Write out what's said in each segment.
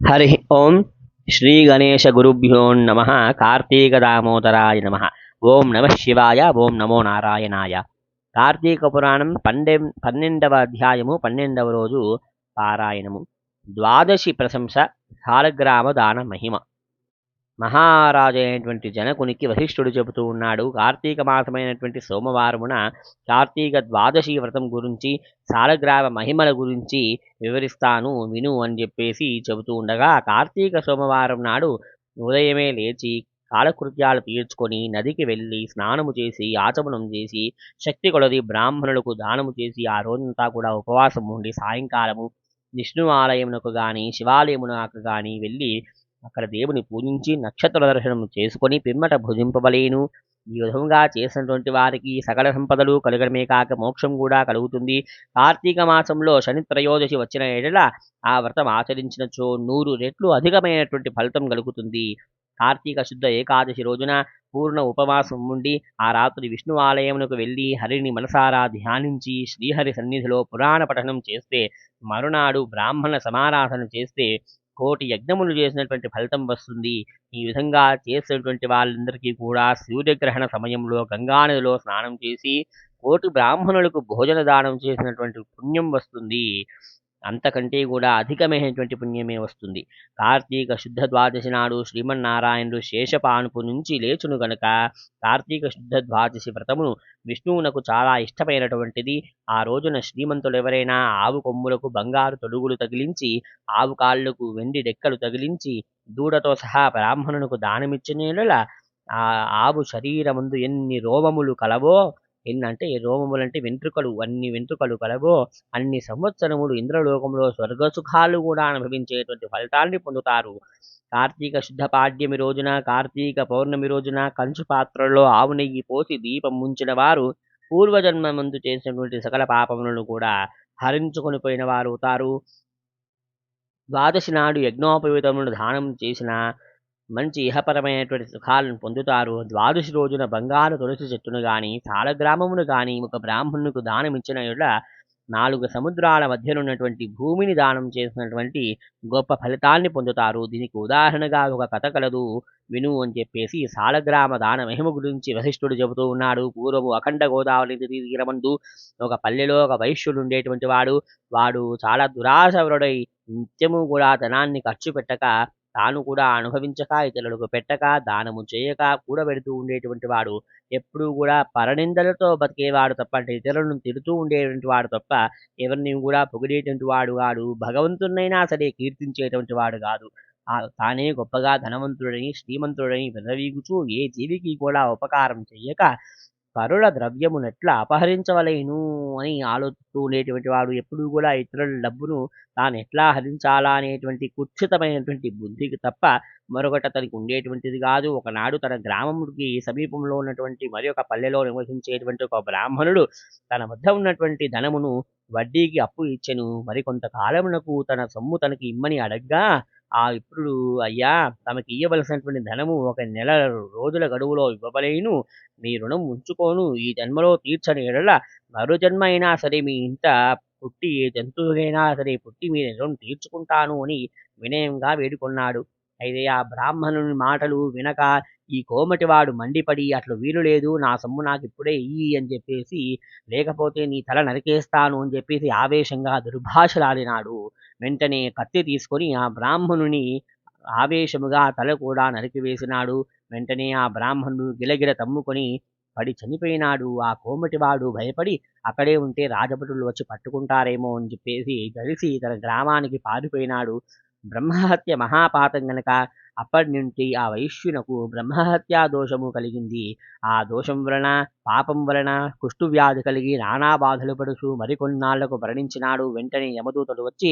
హరి ఓం శ్రీ గణేశ గురుభ్యో నమ కార్తీక దామోదరాయ నమ ఓం నమ శివాయ ఓం నమో నారాయణాయ. కార్తీక పురాణం 12వ అధ్యాయము 12వ రోజు పారాయణము. ద్వాదశి ప్రశంస సాలగ్రామ దాన మహిమ. మహారాజు అయినటువంటి జనకునికి వశిష్ఠుడు చెబుతూ ఉన్నాడు. కార్తీక మాసమైనటువంటి సోమవారమున కార్తీక ద్వాదశి వ్రతం గురించి, సాలగ్రామ మహిమల గురించి వివరిస్తాను విను అని చెప్పేసి చెబుతూ ఉండగా, కార్తీక సోమవారం నాడు ఉదయమే లేచి కాలకృత్యాలు తీర్చుకొని నదికి వెళ్ళి స్నానము చేసి ఆచమనం చేసి శక్తి కొలది బ్రాహ్మణులకు దానము చేసి ఆ రోజంతా కూడా ఉపవాసం ఉండి సాయంకాలము విష్ణు ఆలయమునకు కానీ శివాలయమునకు కానీ వెళ్ళి అక్కడ దేవుని పూజించి నక్షత్ర దర్శనం చేసుకొని పిమ్మట భుజింపబలేను. ఈ విధంగా చేసినటువంటి వారికి సకల సంపదలు కలగడమే కాక మోక్షం కూడా కలుగుతుంది. కార్తీక మాసంలో శని త్రయోదశి వచ్చిన ఎడల ఆ వ్రతం ఆచరించినచో 100 రెట్లు అధికమైనటువంటి ఫలితం కలుగుతుంది. కార్తీక శుద్ధ ఏకాదశి రోజున పూర్ణ ఉపవాసం ఉండి ఆ రాత్రి విష్ణు ఆలయమునకు వెళ్ళి హరిని మనసారా ధ్యానించి శ్రీహరి సన్నిధిలో పురాణ పఠనం చేస్తే, మరునాడు బ్రాహ్మణ సమారాధన చేస్తే కోటి యజ్ఞములు చేసినటువంటి ఫలితం వస్తుంది. ఈ విధంగా చేసేటువంటి వాళ్ళందరికీ కూడా సూర్యగ్రహణ సమయంలో గంగానదిలో స్నానం చేసి కోటి బ్రాహ్మణులకు భోజన దానం చేసినటువంటి పుణ్యం వస్తుంది. అంతకంటే కూడా అధికమైనటువంటి పుణ్యమే వస్తుంది. కార్తీక శుద్ధ ద్వాదశి నాడు శ్రీమన్నారాయణుడు శేషపానుపు నుంచి లేచును గనుక కార్తీక శుద్ధ ద్వాదశి వ్రతమును విష్ణువునకు చాలా ఇష్టమైనటువంటిది. ఆ రోజున శ్రీమంతులు ఎవరైనా ఆవు కొమ్ములకు బంగారు తొడుగులు తగిలించి, ఆవు కాళ్ళకు వెండి డెక్కలు తగిలించి దూడతో సహా బ్రాహ్మణునకు దానమిచ్చిన ఆ ఆవు శరీరమందు ఎన్ని రోమములు కలవో, ఎన్నంటే రోమములంటే వెంట్రుకలు, అన్ని వెంట్రుకలు కలవో అన్ని సంవత్సరములు ఇంద్రలోకంలో స్వర్గసుఖాలు కూడా అనుభవించేటువంటి ఫలితాన్ని పొందుతారు. కార్తీక శుద్ధ పాడ్యమి రోజున, కార్తీక పౌర్ణమి రోజున కంచు పాత్రలో ఆవు నెయ్యి పోసి దీపం ముంచిన వారు పూర్వజన్మ ముందు చేసినటువంటి సకల పాపములను కూడా హరించుకొని పోయిన వారు అవుతారు. ద్వాదశి నాడు యజ్ఞోపవీతములను దానం చేసిన మంచి ఇహపరమైనటువంటి సుఖాలను పొందుతారు. ద్వాదశి రోజున బంగారు తులసి చెట్టును గాని సాలగ్రామమును గాని ఒక బ్రాహ్మణునికి దానమిచ్చిన యెడల 4 సముద్రాల మధ్యనున్నటువంటి భూమిని దానం చేసినటువంటి గొప్ప ఫలితాన్ని పొందుతారు. దీనికి ఉదాహరణగా ఒక కథ కలదు విను అని చెప్పేసి సాలగ్రామ దాన మహిమ గురించి వశిష్ఠుడు చెబుతూ ఉన్నాడు. పూర్వము అఖండ గోదావరి నదీ తీరమందు ఒక పల్లెలో ఒక వైశ్యుడు ఉండేటువంటి వాడు చాలా దురాశవరుడై నిత్యము కూడా ధనాన్ని ఖర్చు పెట్టక, తాను కూడా అనుభవించక, ఇతరులకు పెట్టక, దానము చేయక కూడబెడుతూ ఉండేటువంటి వాడు. ఎప్పుడూ కూడా పరనిందలతో బతికేవాడు తప్ప, అంటే ఇతరులను తిడుతూ ఉండేటువంటి వాడు తప్ప ఎవరిని కూడా పొగిడేటువంటి వాడు కాడు. భగవంతునైనా సరే కీర్తించేటువంటి వాడు కాదు. తానే గొప్పగా ధనవంతుడని శ్రీమంతుడని విర్రవీగుచూ ఏ జీవికి కూడా ఉపకారం చెయ్యక పరుల ద్రవ్యమునెట్లా అపహరించవలెను అని ఆలోచిస్తూ ఉండేటువంటి వాడు. ఎప్పుడూ కూడా ఇతరుల డబ్బును తాను ఎట్లా హరించాలా అనేటువంటి కుత్సితమైనటువంటి బుద్ధికి తప్ప మరొకటి అతనికి ఉండేటువంటిది కాదు. ఒకనాడు తన గ్రామముకి సమీపంలో ఉన్నటువంటి మరి ఒక పల్లెలో నివసించేటువంటి ఒక బ్రాహ్మణుడు తన వద్ద ఉన్నటువంటి ధనమును వడ్డీకి అప్పు ఇచ్చెను. మరి కొంతకాలమునకు తన సొమ్ము తనకి ఇమ్మని అడగ్గా ఆ విప్రుడు, అయ్యా, తమకి ఇయ్యవలసినటువంటి ధనము 1 నెల రోజుల గడువులో ఇవ్వవలేను. మీ రుణం ఉంచుకోను. ఈ జన్మలో తీర్చని యెడల మరు జన్మ అయినా సరే మీ ఇంట పుట్టి ఏ జంతువుకైనా సరే పుట్టి మీ రుణం తీర్చుకుంటాను అని వినయంగా వేడుకొన్నాడు. అయితే ఆ బ్రాహ్మణుని మాటలు వినక ఈ కోమటివాడు మండిపడి, అట్లు వీలు లేదు, నా సొమ్ము నాకిప్పుడే ఇయ్యి అని చెప్పేసి, లేకపోతే నీ తల నరికేస్తాను అని చెప్పేసి ఆవేశంగా దుర్భాషలాడినాడు. వెంటనే కత్తి తీసుకొని ఆ బ్రాహ్మణుని ఆవేశముగా తల కూడా నరికివేసినాడు. వెంటనే ఆ బ్రాహ్మణుడు గిలగిల తమ్ముకొని పడి చనిపోయినాడు. ఆ కోమటివాడు భయపడి అక్కడే ఉంటే రాజభటులు వచ్చి పట్టుకుంటారేమో అని చెప్పేసి కలిసి తన గ్రామానికి పారిపోయినాడు. బ్రహ్మహత్య మహాపాతం గనక అప్పటి నుండి ఆ వైశ్యునకు బ్రహ్మహత్యా దోషము కలిగింది. ఆ దోషం వలన, పాపం వలన కుష్ఠువ్యాధి కలిగి నానా బాధలు పడుచు మరికొన్నాళ్లకు మరణించినాడు. వెంటనే యమదూతలు వచ్చి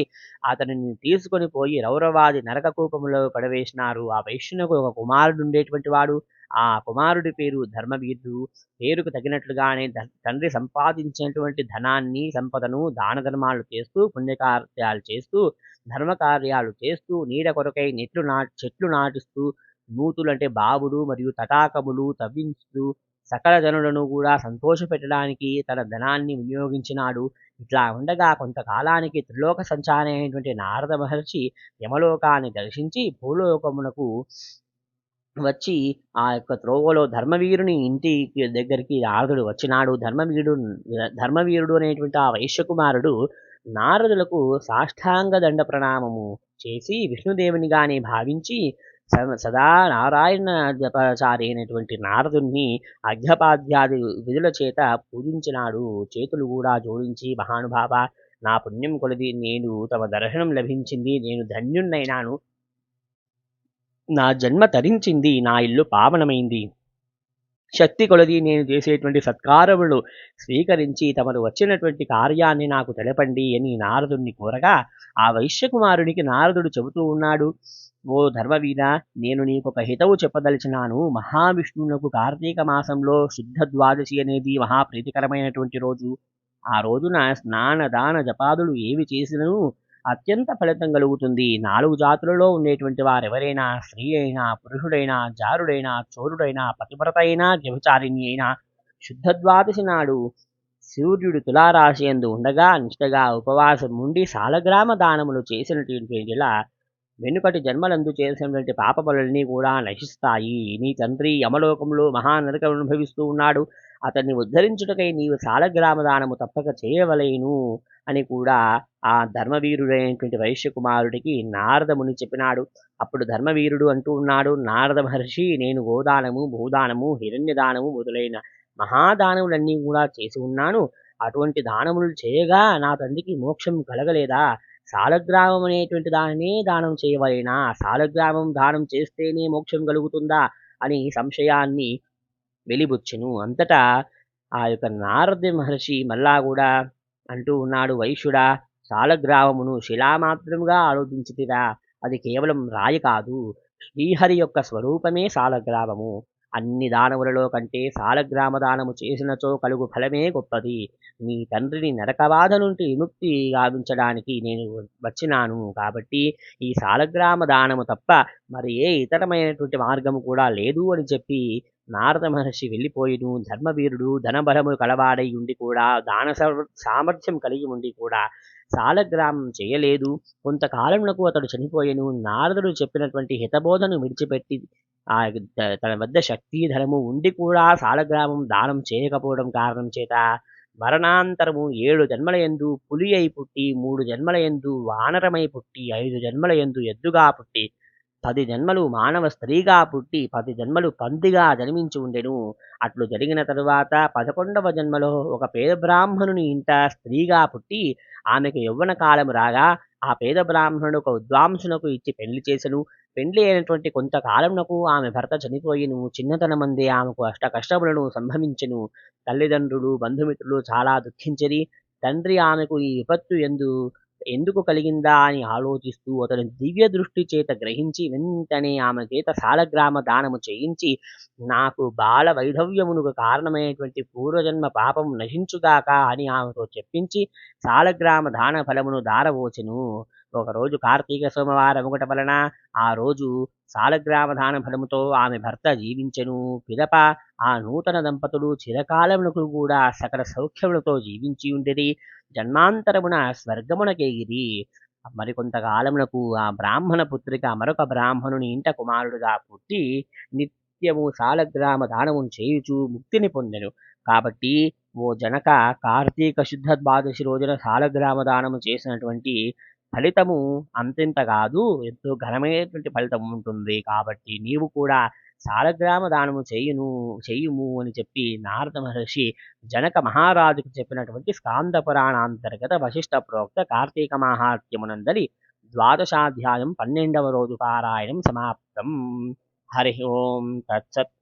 అతనిని తీసుకొని పోయి రౌరవాది నరక కూపములో పడవేసినారు. ఆ వైశ్యునకు ఒక కుమారుడు ఉండేటువంటి వాడు. ఆ కుమారుడి పేరు ధర్మవీరుడు. పేరుకు తగినట్లుగానే తండ్రి సంపాదించినటువంటి ధనాన్ని, సంపదను దాన ధర్మాలు చేస్తూ, పుణ్యకార్యాలు చేస్తూ, ధర్మకార్యాలు చేస్తూ, నీడ కొరకై చెట్లు నాటిస్తూ, నూతులు అంటే బావులు మరియు తటాకములు తవ్వించుతూ సకల జనులను కూడా సంతోషపెట్టడానికి తన ధనాన్ని వినియోగించినాడు. ఇట్లా ఉండగా కొంతకాలానికి త్రిలోక సంచారి అయినటువంటి నారద మహర్షి యమలోకాన్ని దర్శించి భూలోకమునకు వచ్చి ఆ యొక్క త్రోవలో ధర్మవీరుని ఇంటి దగ్గరికి నారదుడు వచ్చినాడు. ధర్మవీరుడు అనేటువంటి ఆ వైశ్యకుమారుడు నారదులకు సాష్టాంగ దండ ప్రణామము చేసి విష్ణుదేవునిగానే భావించి సదా నారాయణ జపచారి అయినటువంటి నారదుణ్ణి అర్ఘ్యపాద్యాది విధుల చేత పూజించినాడు. చేతులు కూడా జోడించి, మహానుభావ, నా పుణ్యం కొలది నేను తమ దర్శనం లభించింది, నేను ధన్యుణ్ణైనాను, నా జన్మ తరించింది, నా ఇల్లు పావనమైంది, శక్తి కొలది నేను చేసేటువంటి సత్కారములు స్వీకరించి తమరు వచ్చినటువంటి కార్యాన్ని నాకు తెలపండి అని నారదుడిని కోరగా, ఆ వైశ్యకుమారునికి నారదుడు చెబుతూ ఉన్నాడు, ఓ ధర్మవీర, నేను నీకొక హితవు చెప్పదలిచినాను. మహావిష్ణువునకు కార్తీక మాసంలో శుద్ధ ద్వాదశి అనేది మహాప్రీతికరమైనటువంటి రోజు. ఆ రోజున స్నాన దాన జపాదులు ఏవి చేసినను అత్యంత ఫలితం కలుగుతుంది. 4 జాతులలో ఉండేటువంటి వారెవరైనా, స్త్రీ అయినా, పురుషుడైనా, జారుడైనా, చోరుడైనా, పతివ్రత అయినా, వ్యభిచారిణి అయినా, శుద్ధ ద్వాదశి నాడు సూర్యుడు తులారాశి యందు ఉండగా నిష్టగా ఉపవాసం ఉండి సాలగ్రామ దానములు చేసినటువంటి వెనుకటి జన్మలందు చేసినటువంటి పాపములన్నీ కూడా నశిస్తాయి. నీ తండ్రి యమలోకంలో మహానరకం అనుభవిస్తూ ఉన్నాడు, అతన్ని ఉద్ధరించుటకై నీవు సాలగ్రామ దానము తప్పక చేయవలేను అని కూడా ఆ ధర్మవీరుడైనటువంటి వైశ్యకుమారుడికి నారదముని చెప్పినాడు. అప్పుడు ధర్మవీరుడు అంటూ ఉన్నాడు, నారద మహర్షి, నేను గోదానము, భూదానము, హిరణ్యదానము మొదలైన మహాదానములన్నీ కూడా చేసి ఉన్నాను. అటువంటి దానములు చేయగా నా తండ్రికి మోక్షం కలగలేదా? సాలగ్రామం అనేటువంటి దానినే దానం చేయవలెనా? సాలగ్రామం దానం చేస్తేనే మోక్షం కలుగుతుందా అని సంశయాన్ని వెలిబుచ్చెను. అంతటా ఆ యొక్క నారద మహర్షి మళ్ళా కూడా అంటూ ఉన్నాడు, వైశ్యుడా, సాలగ్రామమును శిలామాత్రముగా ఆలోచించితిరా, అది కేవలం రాయి కాదు, శ్రీహరి యొక్క స్వరూపమే సాలగ్రామము. అన్ని దానములలో కంటే సాలగ్రామ దానము చేసినచో కలుగు ఫలమే గొప్పది. నీ తండ్రిని నరకబాధ నుండి విముక్తి గావించడానికి నేను వచ్చినాను. కాబట్టి ఈ సాలగ్రామ దానము తప్ప మరి ఏ ఇతరమైనటువంటి మార్గము కూడా లేదు అని చెప్పి నారద మహర్షి వెళ్ళిపోయిను. ధర్మవీరుడు ధనబలము కలవాడై ఉండి కూడా, దాన సామర్థ్యం కలిగి ఉండి కూడా సాలగ్రామం చేయలేదు. కొంతకాలమునకు అతడు చనిపోయెను. నారదుడు చెప్పినటువంటి హితబోధను విడిచిపెట్టి తన వద్ద శక్తి ధనము ఉండి కూడా సాలగ్రామం దానం చేయకపోవడం కారణం చేత మరణాంతరము 7 జన్మలయందు పులి అయి పుట్టి, 3 జన్మలయందు వానరమై పుట్టి, 5 జన్మలయందు ఎద్దుగా పుట్టి, 10 జన్మలు మానవ స్త్రీగా పుట్టి, 10 జన్మలు పందిగా జన్మించి ఉండెను. అట్లు జరిగిన తరువాత 11వ జన్మలో ఒక పేద బ్రాహ్మణుని ఇంట స్త్రీగా పుట్టి, ఆమెకు యవ్వన కాలము రాగా ఆ పేద బ్రాహ్మణుడు ఒక విద్వాంసునకు ఇచ్చి పెళ్లి చేసెను. పెండ్లి అయినటువంటి కొంతకాలమునకు ఆమె భర్త చనిపోయిను. చిన్నతనమందే ఆమెకు అష్ట కష్టములను సంభవించెను. తల్లిదండ్రులు, బంధుమిత్రులు చాలా దుఃఖించిరి. తండ్రి ఆమెకు ఈ విపత్తు ఎందుకు కలిగిందా అని ఆలోచిస్తూ అతని దివ్య దృష్టి చేత గ్రహించి వెంటనే ఆమె చేత సాలగ్రామ దానము చేయించి, నాకు బాల వైధవ్యమునకు కారణమైనటువంటి పూర్వజన్మ పాపం నశించుగాక అని ఆమెతో చెప్పించి సాలగ్రామ దాన ఫలమును దారవోచెను. ఒకరోజు కార్తీక సోమవారం ఒకటి వలన ఆ రోజు సాలగ్రామ దాన ఫలముతో ఆమె భర్త జీవించెను. పిదప ఆ నూతన దంపతులు చిరకాలమునకు కూడా సకల సౌఖ్యములతో జీవించి ఉండిరి. జన్మాంతరమున స్వర్గమునకేగిరి. మరికొంతకాలమునకు ఆ బ్రాహ్మణ పుత్రిక మరొక బ్రాహ్మణుని ఇంట కుమారుడుగా పుట్టి నిత్యము సాలగ్రామ దానమును చేయుచు ముక్తిని పొందెను. కాబట్టి ఓ జనక, కార్తీక శుద్ధ ద్వాదశి రోజున సాలగ్రామ దానము చేసినటువంటి ఫలితము అంతింత కాదు, ఎంతో ఘనమైనటువంటి ఫలితం ఉంటుంది. కాబట్టి నీవు కూడా సాలగ్రామ దానము చేయుము అని చెప్పి నారద మహర్షి జనక మహారాజుకు చెప్పినటువంటి స్కాంద పురాణాంతర్గత వశిష్ట ప్రోక్త కార్తీక మాహాత్మ్యమునందలి ద్వాదశాధ్యాయం 12వ రోజు పారాయణం సమాప్తం. హరి ఓం తత్సత్.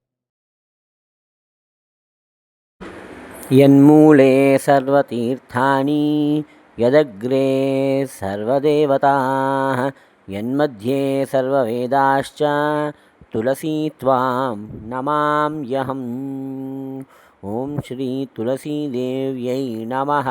యన్మూలే సర్వతీర్థాని యదగ్రే సర్వదేవతాః యన్మధ్యే సర్వవేదాశ్చ తులసీ త్వాం నమామ్యహం. ఓం శ్రీ తులసీదేవ్యై నమః.